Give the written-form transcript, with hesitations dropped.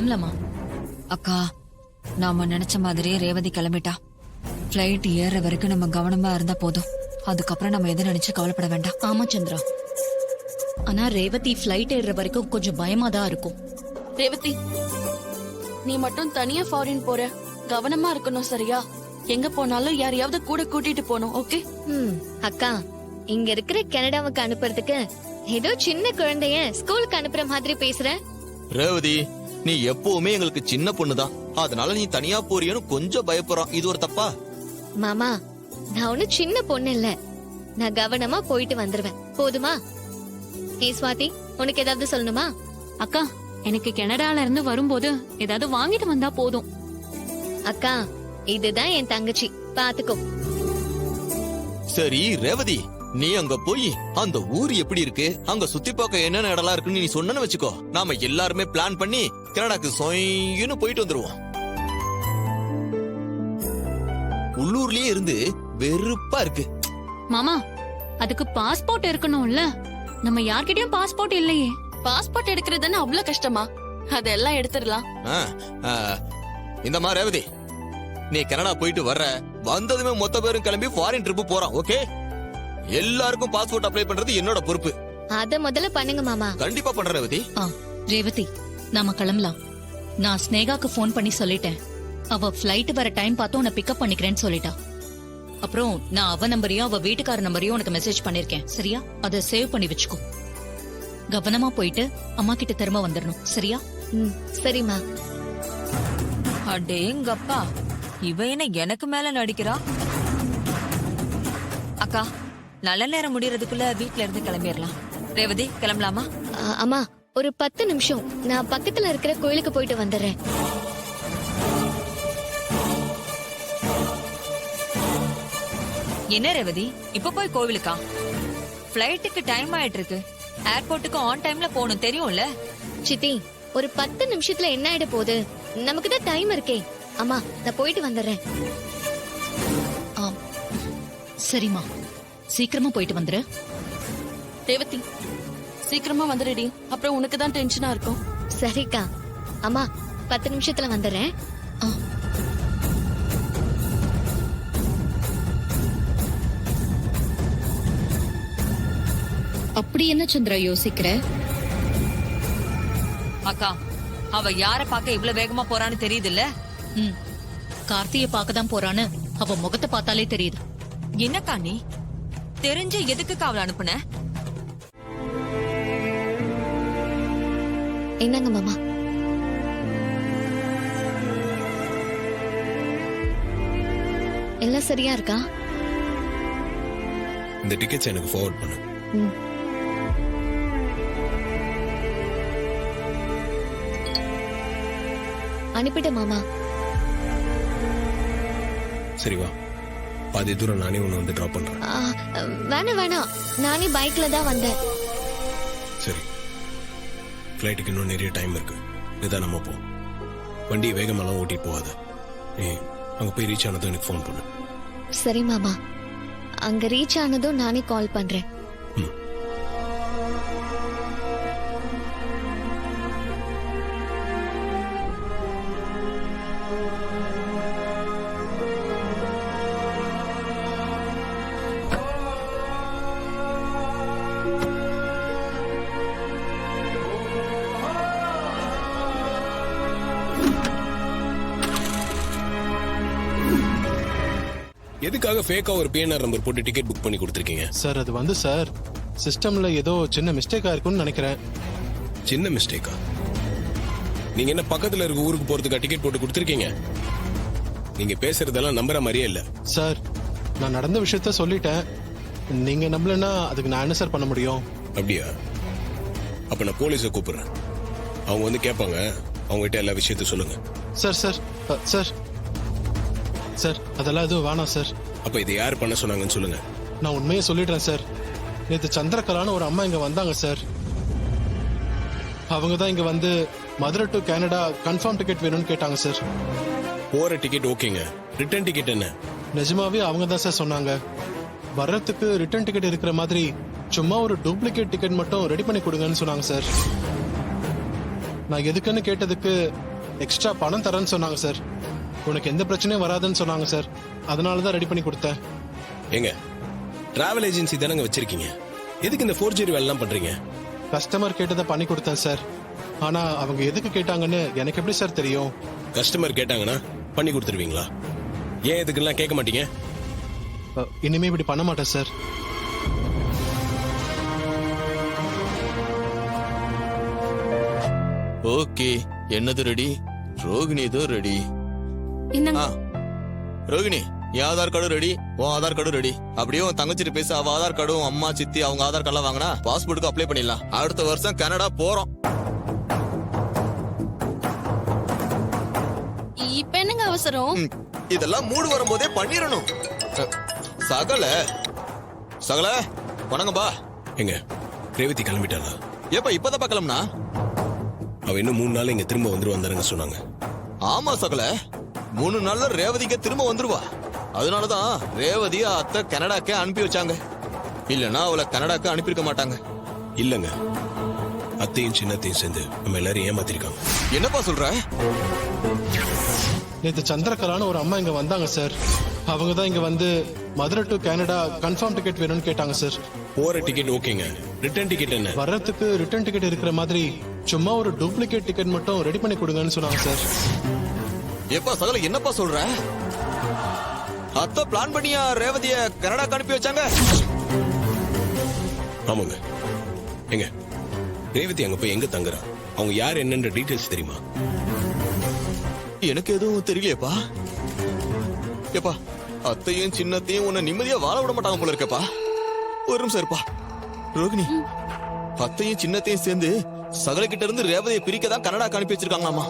கிளம்பலாமா? அக்கா, நாம நினைச்ச மாதிரியே ரேவதி கிளம்பிட்டா. பிளைட் ஏற வரைக்கும் நம்ம கவனமா இருந்தா போதும். அதுக்கப்புறம் நம்ம எதை நினைச்சு கவலைப்பட வேண்டாம். ஆமா சந்திரா, ஆனா ரேவதி பிளைட் ஏறுற வரைக்கும் கொஞ்சம் பயமா தான் இருக்கும். ரேவதி, நீ மட்டும் தனியா ஃபாரின் போற, கவனமா இருக்கணும் சரியா? எங்க போனாலும் யாரையாவது கூட கூட்டிட்டு போகணும். ஓகே? அக்கா, இங்க இருக்கிற கனடாவுக்கு அனுப்புறதுக்கு ஏதோ சின்ன குழந்தைய ஸ்கூலுக்கு அனுப்புற மாதிரி பேசுற. ரேவதி, நீ எப்பவுமே எங்களுக்கு சின்ன பொண்ணுதான். அதனால நீ தனியா போறியன்னு கொஞ்சம் பயப்படுறோம். இது ஒரு தப்பா? மாமா, நான் ஒண்ணு சின்ன பொண்ணு இல்ல. நான் கவனமா போயிட்டு வந்துருவேன். போதுமா? ஏ ஸ்வாதி, உனக்கு ஏதாவது சொல்லணுமா? அக்கா, எனக்கு கனடால இருந்து வரும்போது ஏதாவது வாங்கிட்டு வந்தா போதும். அக்கா, இதுதான் என் தங்கச்சி, பாத்துக்கோ. சரி ரேவதி, நீ அங்க போய் அந்த ஊர் எப்படி இருக்கு, அங்க சுத்தி பார்க்க என்னென்ன இடம்லாம் இருக்குன்னு நீ சொன்னு வச்சுக்கோ. நாம எல்லாருமே பிளான் பண்ணி கனடாக்கு சொயின்னு போயிட்டு வந்துருவோம். உள்ளூர்லயே இருந்து வெறுப்பா இருக்கு. மாமா, அதுக்கு பாஸ்போர்ட் இருக்கணும்ல. நம்ம யார்கிட்டயும் பாஸ்போர்ட் இல்லையே. பாஸ்போர்ட் எடுக்கிறதுன்னு அவ்வளவு கஷ்டமா? அதெல்லாம் எடுத்துடலாம். இந்த மாதிரி ரேவதி, நீ கனடா போயிட்டு வர்ற, வந்ததுமே மொத்த பேரும் கிளம்பி ஃபாரின் ட்ரிப் போறோம். ஓகே? எல்லாருக்கும் பாஸ்போர்ட் அப்ளை பண்றது என்னோட பொறுப்பு. அத முதல்ல பண்ணுங்க மாமா. கண்டிப்பா பண்ற ரேவதி. ரேவதி, நாம கிளம்பலாம். நான் ஸ்னேகாக்கு போன் பண்ணி சொல்லிட்டேன். அவ பிளைட் வர டைம் பார்த்து உன்னை பிக்கப் பண்ணிக்கிறேன்னு சொல்லிட்டா. அப்புறம் நான் அவ நம்பரையும் அவ வீட்டுக்கார நம்பரையும் உனக்கு மெசேஜ் பண்ணிருக்கேன். சரியா? அதை சேவ் பண்ணி வச்சுக்கோ. கவனமா போயிட்டு அம்மா கிட்ட திரும்ப வந்துடணும். சரியா? சரிம்மா. அடேங்கப்பா, இவ என்ன எனக்கு மேல நடிக்கிறா? அக்கா, நல்ல நேரம் முடியறதுக்குள்ள வீட்ல இருந்து கிளம்பிடலாம். ரேவதி, கிளம்பலாமா? அம்மா, ஒரு 10 நிமிஷம் நான் பக்கத்துல இருக்கிற கோயிலுக்கு போயிட்டு வந்துடுறேன். என்ன ரேவதி, இப்ப போய் கோவிலுக்கா? பிளைட்டுக்கு டைம் ஆயிட்டு இருக்கு. ஏர்போர்ட்டுக்கு ஆன் டைம்ல போகணும், தெரியும்ல? சித்தி, ஒரு 10 நிமிஷத்துல என்ன ஆயிட போகுது? நமக்கு தான் டைம் இருக்கே. அம்மா, நான் போயிட்டு வந்துடுறேன். சரிம்மா, சீக்கிரமா போயிட்டு வந்துரு. ரேவதி, சீக்கிரமா வந்துடுடி, அப்புறம் உனக்கு தான் டென்ஷனா இருக்கும். சரிக்கா. அம்மா, 10 நிமிஷத்துல வந்துடுறேன். அப்படி என்ன சந்திரா யோசிக்கிற? அக்கா, அவ யார பாக்க இவ்வளவு வேகமா போறான்னு தெரியுதுல்ல? கார்த்திய பாக்கதான் போறான்னு அவ முகத்தை பார்த்தாலே தெரியுது. என்னக்கா நீ தெரிஞ்ச எதுக்குக்கா அவளை அனுப்புன? என்னங்க மாமா? எல்லாம் சரியா இருக்கா? இந்த டிக்கெட்ஸ் எனக்கு ஃபார்வர்ட் பண்ணு. அனுப்பிட்ட மாமா. சரி வா, பாதி தூரம் நானே உன்னை வந்து டிராப் பண்றேன். வேணாம், நானே பைக்ல தான் வந்தேன். சரி, ஃபிளைட்டுக்கு இன்னும் நிறைய டைம் இருக்கு. நிதானமா போ. வண்டியை வேகமெல்லாம் ஓட்டிட்டு போகாத. நீ அங்க போய் ரீச் ஆனதும் எனக்கு ஃபோன் பண்ணு. சரி மாமா, அங்க ரீச் ஆனதும் நானே கால் பண்றேன். எதுக்காக ஃபேக்கா ஒரு பிஎன்ஆர் நம்பர் போட்டு டிக்கெட் புக் பண்ணி கொடுத்துருக்கீங்க? சார், அது வந்து சார், சிஸ்டம்ல ஏதோ சின்ன மிஸ்டேக்கா இருக்கும்னு நினைக்கிறேன். சின்ன மிஸ்டேக்கா? நீங்க என்ன பக்கத்துல இருக்க ஊருக்கு போறதுக்கா டிக்கெட் போட்டு கொடுத்துருக்கீங்க? நீங்க பேசுறதெல்லாம் நம்புற மாதிரியே இல்ல. சார், நான் நடந்த விஷயத்த சொல்லிட்டேன். நீங்க நம்பலன்னா அதுக்கு நான் என்ன சார் பண்ண முடியும்? அப்படியா? அப்ப நான் போலீஸை கூப்பிடுறேன். அவங்க வந்து கேட்பாங்க. அவங்க கிட்ட எல்லா விஷயத்தையும் சொல்லுங்க. சார் சார் சார் சார், அதெல்லாம் எதுவும் வேணாம் சார். அப்ப இதை யார் பண்ண சொன்னாங்கன்னு சொல்லுங்க. நான் உண்மையை சொல்லிடுறேன் சார். நேற்று சந்திரகலான்னு ஒரு அம்மா இங்க வந்தாங்க சார். அவங்க தான் இங்க வந்து Madurai to Canada confirm ticket வேணும்னு கேட்டாங்க சார். போற டிக்கெட் ஓகேங்க, ரிட்டர்ன் டிக்கெட் என்ன? நிஜமாவே அவங்க தான் சார் சொன்னாங்க. வர்றதுக்கு ரிட்டர்ன் டிக்கெட் இருக்கிற மாதிரி சும்மா ஒரு டூப்ளிகேட் டிக்கெட் மட்டும் ரெடி பண்ணி கொடுங்கன்னு சொன்னாங்க சார். நான் எதுக்குன்னு கேட்டதுக்கு எக்ஸ்ட்ரா பணம் தரேன்னு சொன்னாங்க சார். உனக்கு எந்த பிரச்சனையும் வராதுன்னு சொன்னாங்க சார். அதனால தான் ரெடி பண்ணி கொடுத்தேன். ஏங்க டிராவல் ஏஜென்சி தானங்க வச்சிருக்கீங்க, எதுக்கு இந்த ஃபோர்ஜரி வேலைலாம் பண்றீங்க? கஸ்டமர் கேட்டதை பண்ணி கொடுத்தேன் சார். ஆனா அவங்க எதுக்கு கேட்டாங்கன்னு எனக்கு எப்படி சார் தெரியும்? கஸ்டமர் கேட்டாங்கன்னா பண்ணி கொடுத்துருவீங்களா? ஏன் இதுக்கெல்லாம் கேட்க மாட்டீங்க? இனிமே இப்படி பண்ண மாட்டேன் சார். ஓகே, என்னது ரெடி? ரோகிணி இதோ ரெடி. என்னங்க? ரோகிணி, என் ஆதார் கார்டு ரெடி, உன் ஆதார் கார்டு ரெடி. அப்படியே உன் தங்கச்சிட்டு பேச அவ ஆதார் கார்டும் அம்மா சித்தி அவங்க ஆதார் கார்டுலாம் வாங்கினா பாஸ்போர்ட்டுக்கு அப்ளை பண்ணிடலாம். அடுத்த வருஷம் கனடா போறோம். இப்ப என்னங்க அவசரம்? இதெல்லாம் மூடு வரும்போதே பண்ணிடணும். சகல சகல வணங்கம்பா. எங்க ரேவதி கிளம்பிட்டாளா? ஏப்பா இப்பதான் கிளம்புனா? அவ இன்னும் 3 நாள் இங்க திரும்ப வந்துருவாங்க சொன்னாங்க. ஆமா சகல, 3 நாள்ல ரேவதிக்கு திரும்ப வந்துருவா. அதனாலதான் ரேவதிய அத்தை கனடாக்கே அனுப்பி வச்சாங்க. இல்லனா அவளை கனடாக்கு அனுப்பியிருக்க மாட்டாங்க. இல்லங்க, அத்தையும் சின்னத்தையும் சேர்ந்து நம்ம எல்லாரும் ஏமாத்திருக்காங்க. என்னப்பா சொல்ற? நேற்று சந்திரகலான்னு ஒரு அம்மா இங்க வந்தாங்க சார். அவங்க தான் இங்க வந்து Madurai to Canada confirm ticket வேணும்னு கேட்டாங்க சார். போற டிக்கெட் ஓகேங்க, ரிட்டர்ன் டிக்கெட் என்ன? வர்றதுக்கு ரிட்டர்ன் டிக்கெட் இருக்கிற மாதிரி சும்மா ஒரு டூப்ளிகேட் டிக்கெட் மட்டும் ரெடி பண்ணி கொடுங்கன்னு சொன்னாங்க சார். எப்பா சகல என்னப்பா சொல்ற? அத்தை பிளான் பண்ணியா ரேவதிய கனடாக்கு அனுப்பி வச்சாங்க? ஆமாங்க. எங்க ரேவதி அங்க போய் எங்க தங்குறா, அவங்க யார் என்னன்ற டீடைல்ஸ் தெரியுமா? எனக்கு எதுவும் தெரியலையேப்பா. ஏப்பா அத்தையும் சின்னத்தையும் உன்னை நிம்மதியா வாழ விட மாட்டாங்க போல இருக்கேப்பா. ஒரு நிமிஷம் இருப்பா. ரோகிணி, அத்தையும் சின்னத்தையும் சேர்ந்து சகல கிட்ட இருந்து ரேவதியை பிரிக்க தான் கனடாக்கு அனுப்பி வச்சிருக்காங்களாமா.